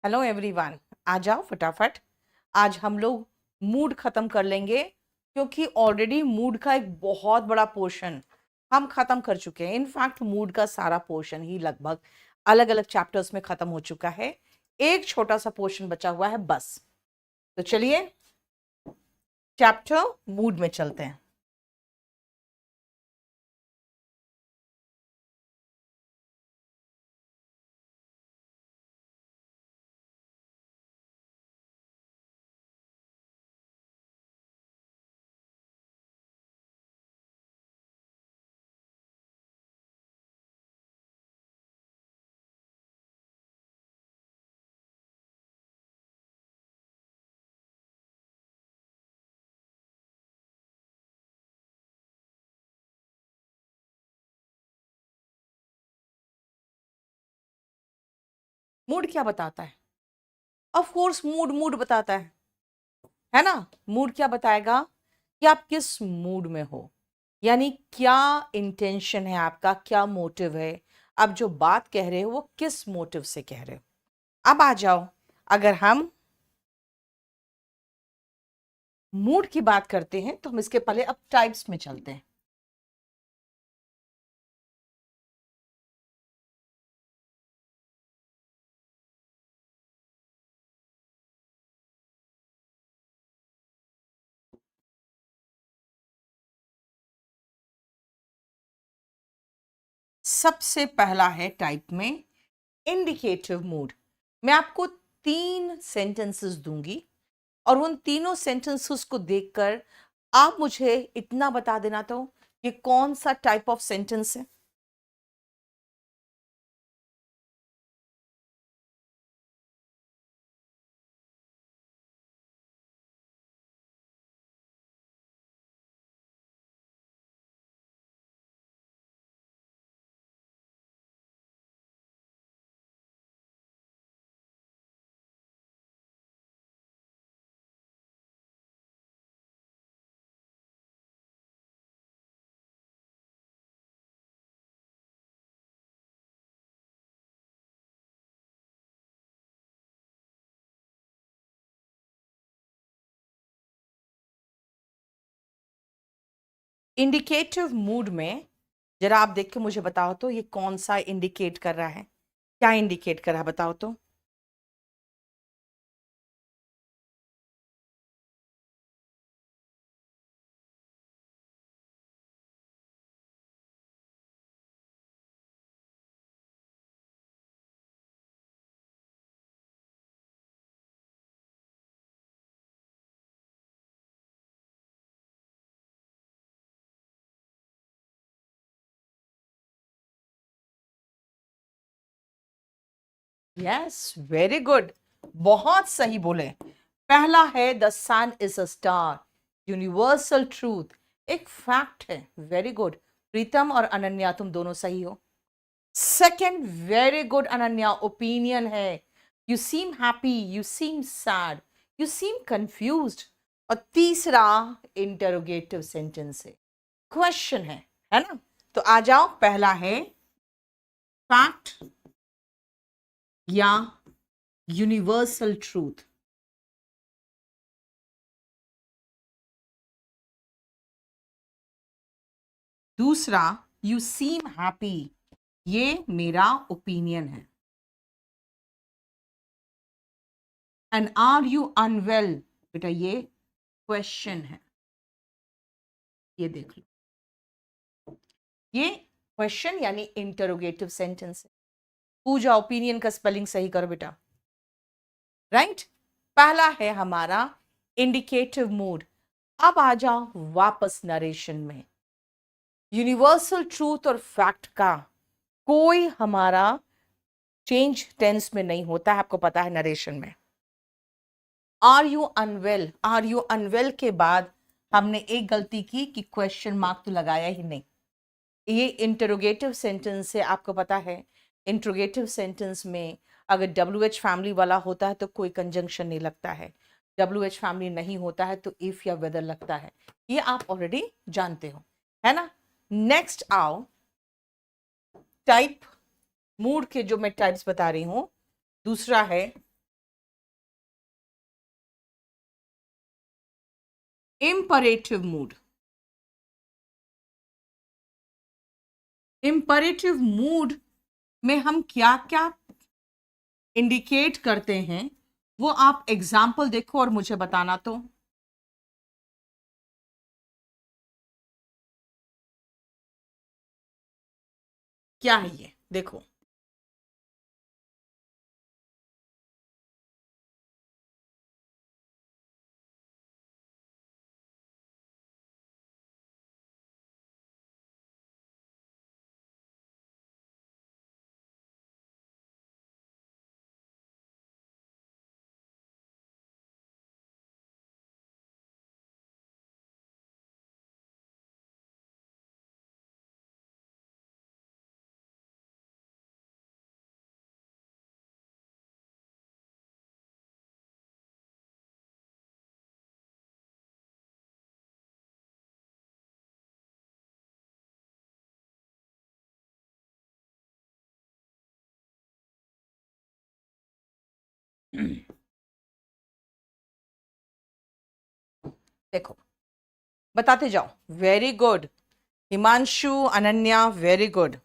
Hello everyone, आ जाओ फटाफट। आज हम लोग मूड खत्म कर लेंगे क्योंकि ऑलरेडी मूड का एक बहुत बड़ा पोर्शन हम खत्म कर चुके हैं। इनफैक्ट मूड का सारा पोर्शन ही लगभग अलग अलग चैप्टर्स में खत्म हो चुका है। एक छोटा सा पोर्शन बचा हुआ है बस। तो चलिए चैप्टर मूड में चलते हैं। मूड क्या बताता है? ऑफ कोर्स मूड मूड बताता है ना। मूड क्या बताएगा कि आप किस मूड में हो, यानी क्या इंटेंशन है आपका, क्या मोटिव है, आप जो बात कह रहे हो वो किस मोटिव से कह रहे हो। अब आ जाओ, अगर हम मूड की बात करते हैं तो हम इसके पहले अब टाइप्स में चलते हैं। सबसे पहला है टाइप में इंडिकेटिव मूड। मैं आपको 3 सेंटेंसेस दूंगी और उन तीनों सेंटेंसेस को देखकर आप मुझे इतना बता देना तो ये कौन सा टाइप ऑफ सेंटेंस है। इंडिकेटिव मूड में जरा आप देख के मुझे बताओ तो ये कौन सा इंडिकेट कर रहा है, क्या इंडिकेट कर रहा है बताओ तो। यस, वेरी गुड, बहुत सही बोले। पहला है the sun is a star, universal truth, एक फैक्ट है। वेरी गुड प्रीतम और अनन्या, तुम दोनों सही हो। Second, very good Ananya, opinion है। You seem happy, you seem sad, you seem confused. और तीसरा इंटरोगेटिव सेंटेंस है, क्वेश्चन है ना। तो आ जाओ, पहला है फैक्ट या यूनिवर्सल ट्रूथ। दूसरा यू सीम हैप्पी, ये मेरा ओपिनियन है। एंड आर यू अनवेल, बेटा ये क्वेश्चन है। ये देख लो, ये क्वेश्चन यानी इंटरोगेटिव सेंटेंस है। पूजा, ओपिनियन का स्पेलिंग सही करो बेटा। राइट, पहला है हमारा इंडिकेटिव मूड। अब आ जाओ वापस नरेशन में। यूनिवर्सल ट्रूथ और फैक्ट का कोई हमारा चेंज टेंस में नहीं होता है, आपको पता है नरेशन में। Are you unwell, are you unwell के बाद हमने एक गलती की कि क्वेश्चन मार्क तो लगाया ही नहीं। ये इंटरोगेटिव सेंटेंस है, आपको पता है इंटरोगेटिव सेंटेंस में अगर डब्ल्यू एच फैमिली वाला होता है तो कोई कंजंक्शन नहीं लगता है, डब्ल्यू एच फैमिली नहीं होता है तो इफ या वेदर लगता है। ये आप ऑलरेडी जानते हो, है ना। नेक्स्ट आओ टाइप, मूड के जो मैं टाइप्स बता रही हूं, दूसरा है इम्परेटिव मूड। इम्परेटिव मूड में हम क्या क्या इंडिकेट करते हैं वो आप एग्जाम्पल देखो और मुझे बताना। तो क्या है ये देखो। देखो बताते जाओ। Very good Himanshu, Ananya, very good.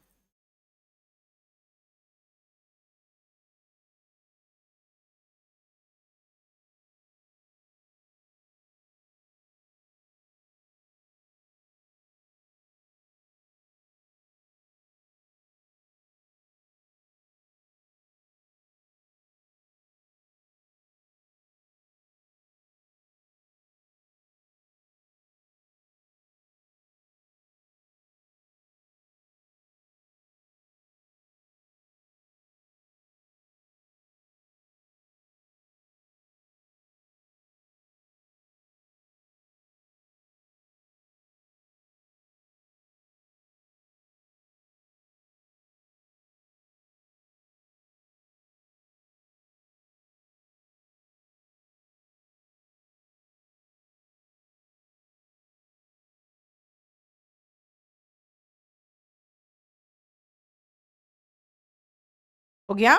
हो गया।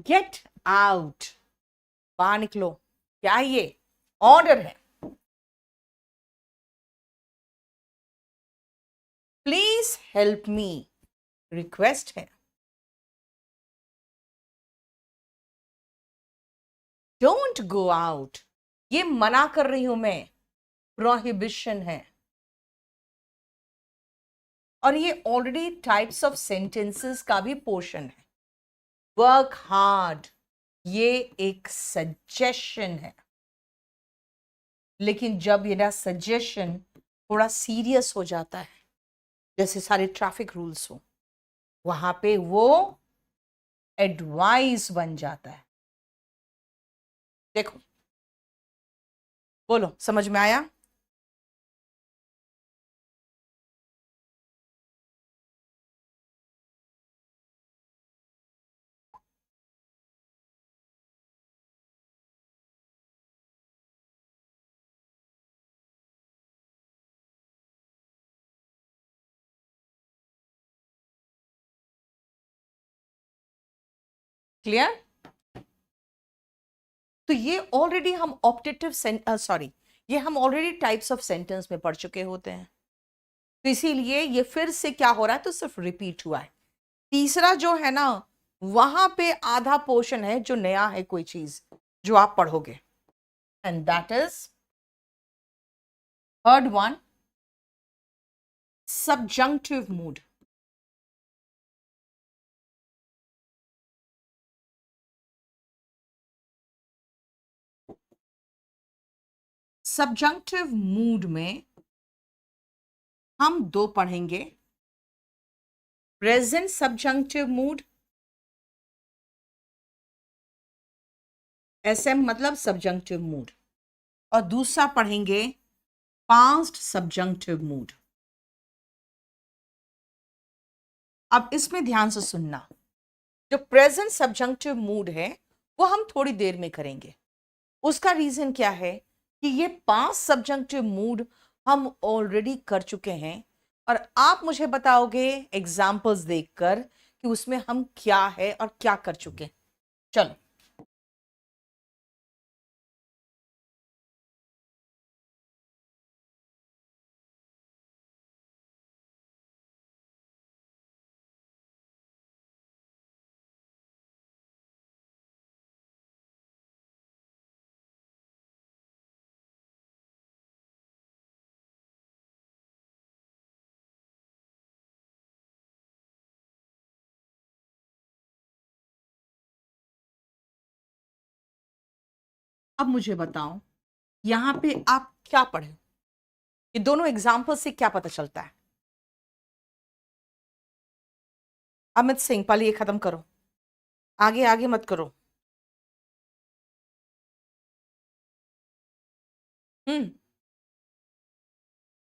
गेट आउट, बाहर निकलो। क्या ये ऑर्डर है? प्लीज हेल्प मी, रिक्वेस्ट है। डोंट गो आउट, ये मना कर रही हूं मैं, प्रोहिबिशन है। और ये ऑलरेडी टाइप्स ऑफ सेंटेंसेस का भी पोर्शन है। वर्क हार्ड, ये एक सजेशन है। लेकिन जब ये ना सजेशन थोड़ा सीरियस हो जाता है, जैसे सारे ट्रैफिक रूल्स हो, वहां पे वो एडवाइस बन जाता है। देखो बोलो, समझ में आया? क्लियर? तो ये ऑलरेडी हम ऑप्टेटिव सॉरी, ये हम ऑलरेडी टाइप्स ऑफ सेंटेंस में पढ़ चुके होते हैं। तो इसीलिए ये फिर से क्या हो रहा है, तो सिर्फ रिपीट हुआ है। तीसरा जो है ना, वहां पे आधा पोर्शन है जो नया है, कोई चीज जो आप पढ़ोगे। And that is third one, subjunctive mood। subjunctive mood में हम दो पढ़ेंगे। प्रेजेंट subjunctive mood, SM मतलब subjunctive mood, और दूसरा पढ़ेंगे past subjunctive mood। अब इसमें ध्यान से सुनना, जो प्रेजेंट subjunctive mood है वो हम थोड़ी देर में करेंगे। उसका रीजन क्या है कि ये पास्ट subjunctive mood हम ऑलरेडी कर चुके हैं, और आप मुझे बताओगे एग्जाम्पल्स देखकर कि उसमें हम क्या है और क्या कर चुके हैं। चलो अब मुझे बताओ यहां पे आप क्या पढ़े, ये दोनों एग्जाम्पल से क्या पता चलता है? अमित सिंह, पहले ये खत्म करो, आगे आगे मत करो।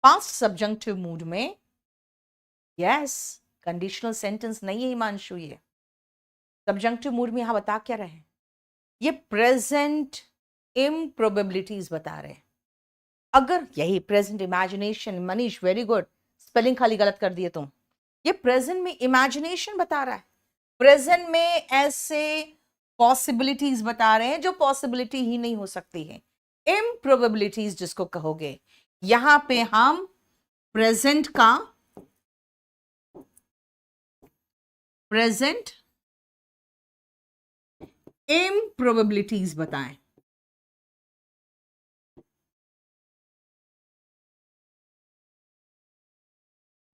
पास्ट सब्जंक्टिव मूड में यस, कंडीशनल सेंटेंस नहीं है हिमांशु, ये सब्जंक्टिव मूड में यहां बता क्या रहे हैं, ये प्रेजेंट इम्प्रोबेबिलिटीज बता रहे हैं। अगर यही present imagination, Manish very good, spelling खाली गलत कर दिए तुम, ये प्रेजेंट में इमेजिनेशन बता रहा है, प्रेजेंट में ऐसे पॉसिबिलिटीज बता रहे हैं जो पॉसिबिलिटी ही नहीं हो सकती है, इम्प्रोबेबिलिटीज जिसको कहोगे। यहां पे हम प्रेजेंट का प्रेजेंट इम्प्रोबेबिलिटीज बताएं।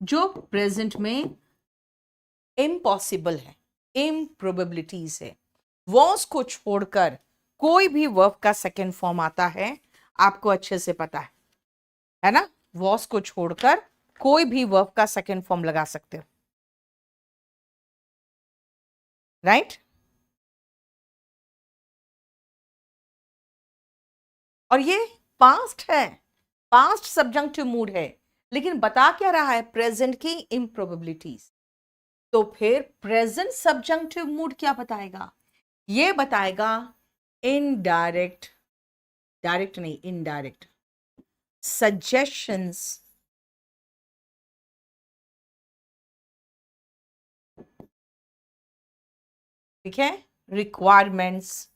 जो प्रेजेंट में इम्पॉसिबल है, इम्प्रोबेबिलिटीज है, वॉस को छोड़कर कोई भी वर्ब का सेकेंड फॉर्म आता है, आपको अच्छे से पता है ना? वॉस को छोड़कर कोई भी वर्ब का सेकेंड फॉर्म लगा सकते हो, राइट? और ये पास्ट है, पास्ट सब्जंक्टिव मूड है, लेकिन बता क्या रहा है? प्रेजेंट की इम्प्रोबेबिलिटीज। तो फिर प्रेजेंट सब्जंक्टिव मूड क्या बताएगा? ये बताएगा इनडायरेक्ट, डायरेक्ट नहीं इनडायरेक्ट सजेशंस, ठीक है, रिक्वायरमेंट्स,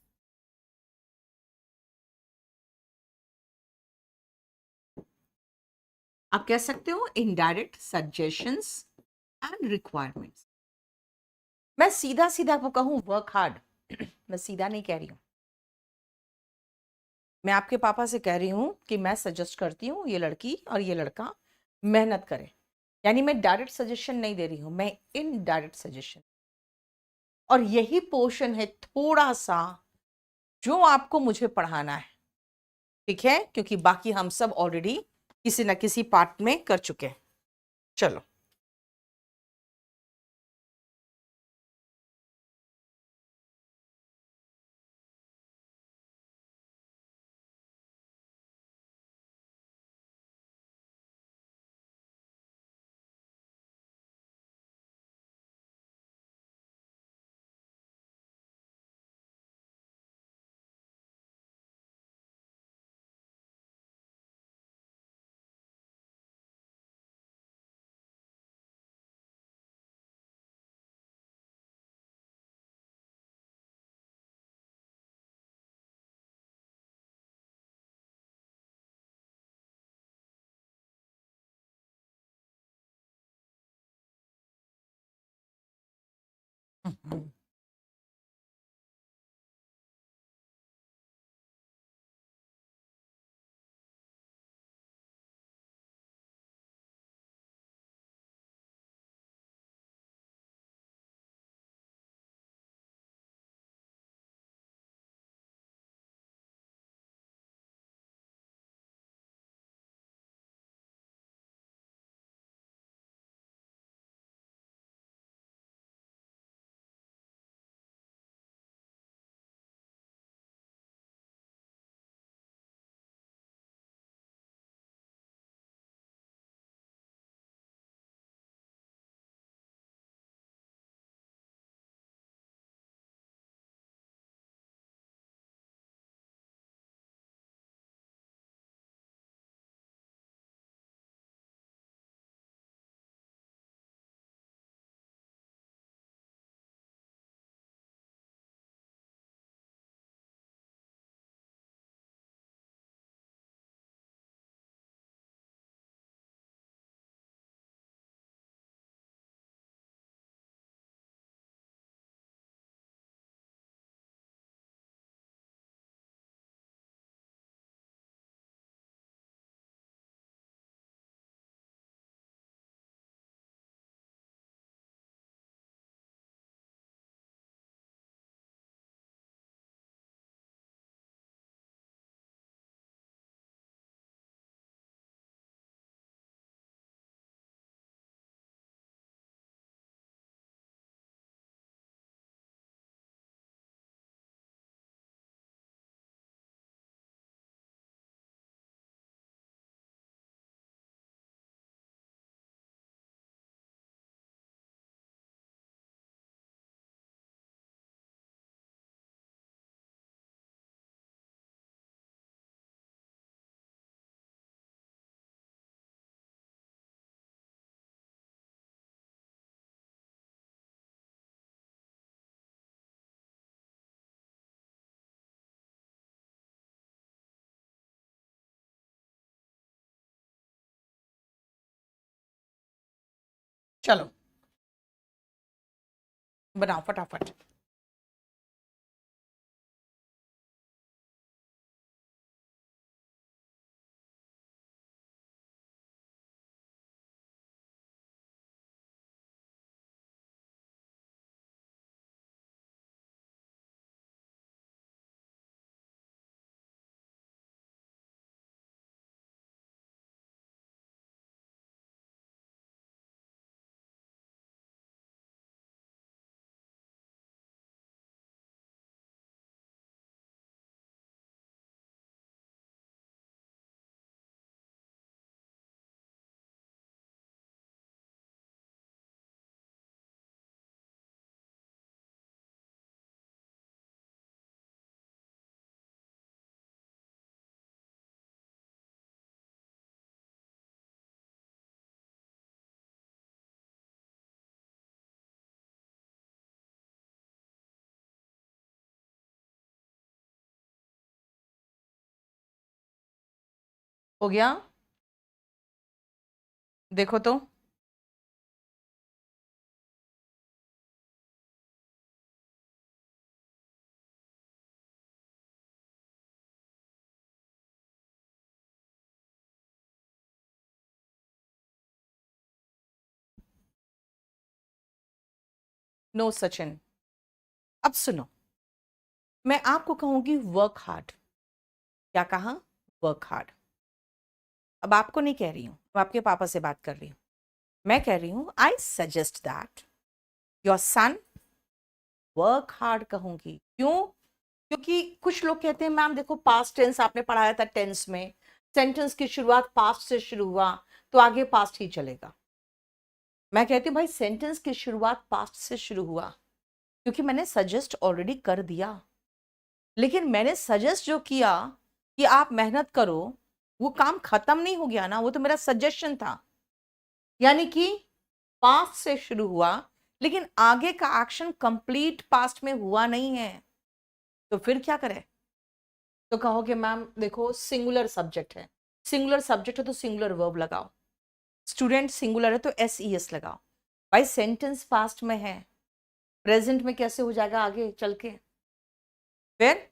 आप कह सकते हो इनडायरेक्ट सजेशंस एंड रिक्वायरमेंट्स। मैं सीधा सीधा आपको कहूं वर्क हार्ड, मैं सीधा नहीं कह रही हूं, मैं आपके पापा से कह रही हूं कि मैं सजेस्ट करती हूं ये लड़की और ये लड़का मेहनत करें, यानी मैं डायरेक्ट सजेशन नहीं दे रही हूं, मैं इनडायरेक्ट सजेशन। और यही पोर्शन है थोड़ा सा जो आपको मुझे पढ़ाना है, ठीक है, क्योंकि बाकी हम सब ऑलरेडी किसी ना किसी पार्ट में कर चुके हैं। चलो चलो बनाओ फटाफट। हो गया, देखो तो। नो सचिन, अब सुनो, मैं आपको कहूंगी वर्क हार्ड। क्या कहा? Work hard. अब आपको नहीं कह रही हूं, मैं आपके पापा से बात कर रही हूं। मैं कह रही हूं I suggest that your son work hard. कहूंगी क्यों? क्योंकि कुछ लोग कहते हैं मैम देखो पास्ट टेंस आपने पढ़ाया था टेंस में, सेंटेंस की शुरुआत पास्ट से शुरू हुआ तो आगे पास्ट ही चलेगा। मैं कहती हूं भाई सेंटेंस की शुरुआत पास्ट से शुरू हुआ क्योंकि मैंने सजेस्ट ऑलरेडी कर दिया। लेकिन मैंने सजेस्ट जो किया कि आप मेहनत करो, वो काम खत्म नहीं हो गया ना, वो तो मेरा सजेशन था। यानी कि पास्ट से शुरू हुआ लेकिन आगे का एक्शन कंप्लीट पास्ट में हुआ नहीं है, तो फिर क्या करें? तो कहोगे मैम देखो सिंगुलर सब्जेक्ट है, सिंगुलर सब्जेक्ट है तो सिंगुलर वर्ब लगाओ, स्टूडेंट सिंगुलर है तो SES लगाओ। भाई सेंटेंस पास्ट में है, प्रेजेंट में कैसे हो जाएगा आगे चल के? फिर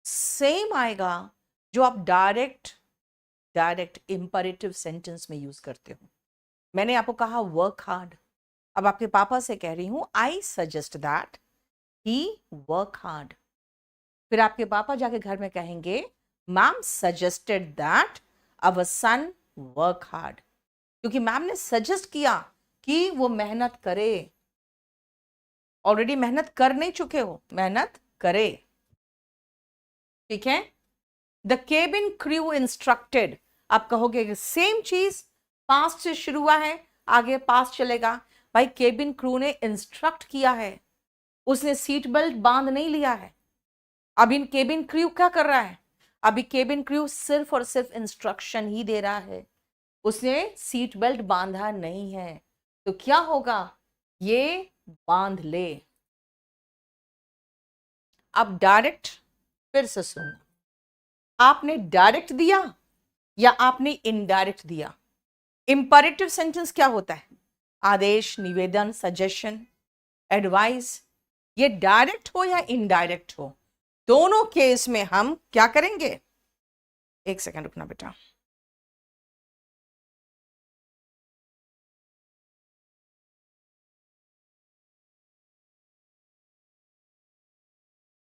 सेम आएगा जो आप डायरेक्ट इंपरेटिव सेंटेंस में यूज करते हो। मैंने आपको कहा वर्क हार्ड, अब आपके पापा से कह रही हूं I suggest that he work hard. फिर आपके पापा जाके घर में कहेंगे ma'am suggested that our son work hard, क्योंकि मैम ने सजेस्ट किया कि वो मेहनत करे। ऑलरेडी मेहनत कर नहीं चुके हो, मेहनत करे। ठीक है? द केबिन क्रू इंस्ट्रक्टेड, आप कहोगे सेम चीज, पास्ट से शुरू हुआ है आगे पास्ट चलेगा। भाई केबिन क्रू ने इंस्ट्रक्ट किया है, उसने सीट बेल्ट बांध नहीं लिया है। अब इन केबिन क्रू क्या कर रहा है? अभी केबिन क्रू सिर्फ और सिर्फ इंस्ट्रक्शन ही दे रहा है, उसने सीट बेल्ट बांधा नहीं है। तो क्या होगा? ये बांध ले। अब डायरेक्ट फिर से सुनना, आपने डायरेक्ट दिया या आपने इनडायरेक्ट दिया? इंपरेटिव सेंटेंस क्या होता है? आदेश, निवेदन, सजेशन, एडवाइस। ये डायरेक्ट हो या इनडायरेक्ट हो, दोनों केस में हम क्या करेंगे? एक सेकंड रुकना बेटा।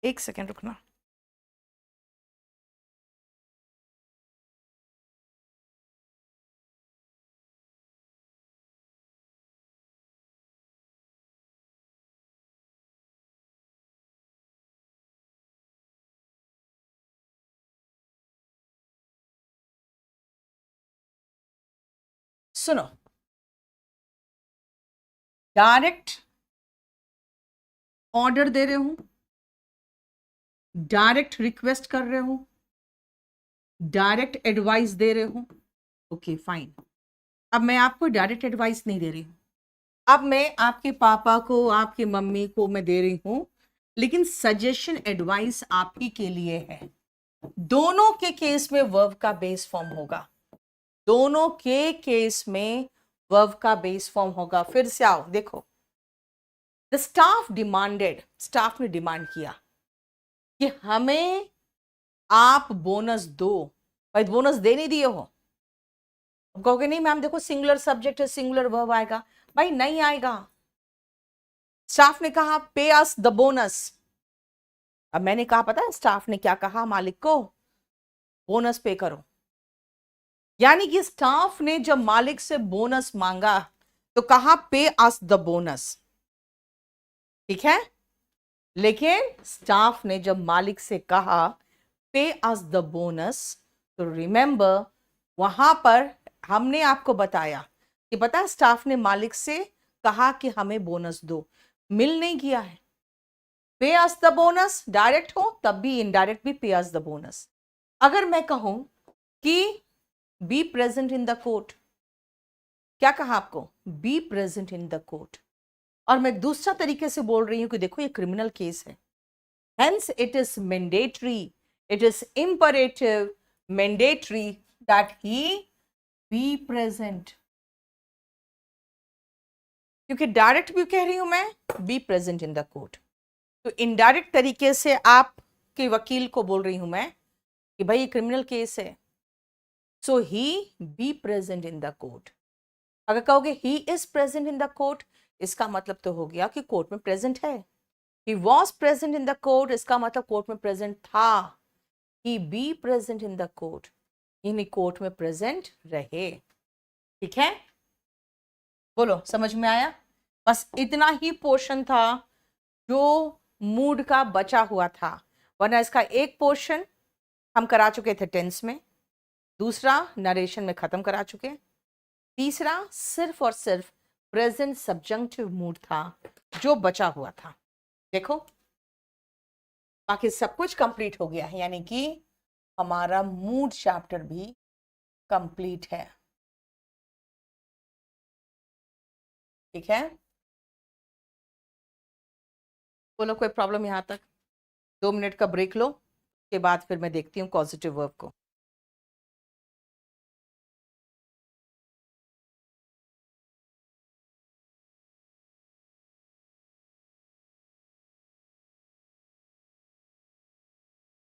एक सेकंड रुकना। सुनो, डायरेक्ट ऑर्डर दे रहे हूं, डायरेक्ट रिक्वेस्ट कर रहे हो, डायरेक्ट एडवाइस दे रहे हो, ओके फाइन। अब मैं आपको डायरेक्ट एडवाइस नहीं दे रही हूं, अब मैं आपके पापा को आपकी मम्मी को मैं दे रही हूं, लेकिन सजेशन एडवाइस आपही के लिए है। दोनों के केस में वर्ब का बेस फॉर्म होगा, दोनों के केस में वर्ब का बेस फॉर्म होगा। फिर से आओ देखो, द स्टाफ डिमांडेड, स्टाफ ने डिमांड किया कि हमें आप बोनस दो। भाई बोनस दे नहीं दिए हो, अब कहोगे नहीं मैम देखो सिंगुलर सब्जेक्ट है, सिंगुलर वर्ब आएगा। भाई नहीं आएगा। स्टाफ ने कहा पे अस द बोनस। अब मैंने कहा पता है स्टाफ ने क्या कहा मालिक को, बोनस पे करो। यानी कि स्टाफ ने जब मालिक से बोनस मांगा तो कहा पे अस द बोनस, ठीक है। लेकिन स्टाफ ने जब मालिक से कहा पे अस द बोनस, तो रिमेंबर वहां पर हमने आपको बताया कि पता है स्टाफ ने मालिक से कहा कि हमें बोनस दो, मिल नहीं किया है। पे अस द बोनस डायरेक्ट हो तब भी, इनडायरेक्ट भी पे अस द बोनस। अगर मैं कहूं कि B present in the court, क्या कहा आपको, B present in the court, और मैं दूसरा तरीके से बोल रही हूं कि देखो ये क्रिमिनल केस है, hence it is mandatory, it is imperative, mandatory that he be present। क्योंकि डायरेक्ट भी कह रही हूं मैं, B present in the court, तो इनडायरेक्ट तरीके से आपके वकील को बोल रही हूं मैं कि भाई ये क्रिमिनल केस है, so he be present in the court. अगर कहोगे he is present in the court, इसका मतलब तो हो गया कि कोर्ट में प्रेजेंट है। He was present in the court, इसका मतलब कोर्ट में प्रेजेंट था। He be present in the court, यानी कोर्ट में प्रेजेंट रहे। ठीक है, बोलो समझ में आया। बस इतना ही पोर्शन था जो मूड का बचा हुआ था, वरना इसका एक पोर्शन हम करा चुके थे टेंस में, दूसरा नरेशन में खत्म करा चुके, तीसरा सिर्फ और सिर्फ प्रेजेंट सब्जंक्टिव मूड था जो बचा हुआ था। देखो बाकी सब कुछ कंप्लीट हो गया है, यानी कि हमारा मूड चैप्टर भी कंप्लीट है। ठीक है, बोलो कोई प्रॉब्लम यहां तक। 2 मिनट का ब्रेक लो, के बाद फिर मैं देखती हूँ पॉजिटिव वर्ब को।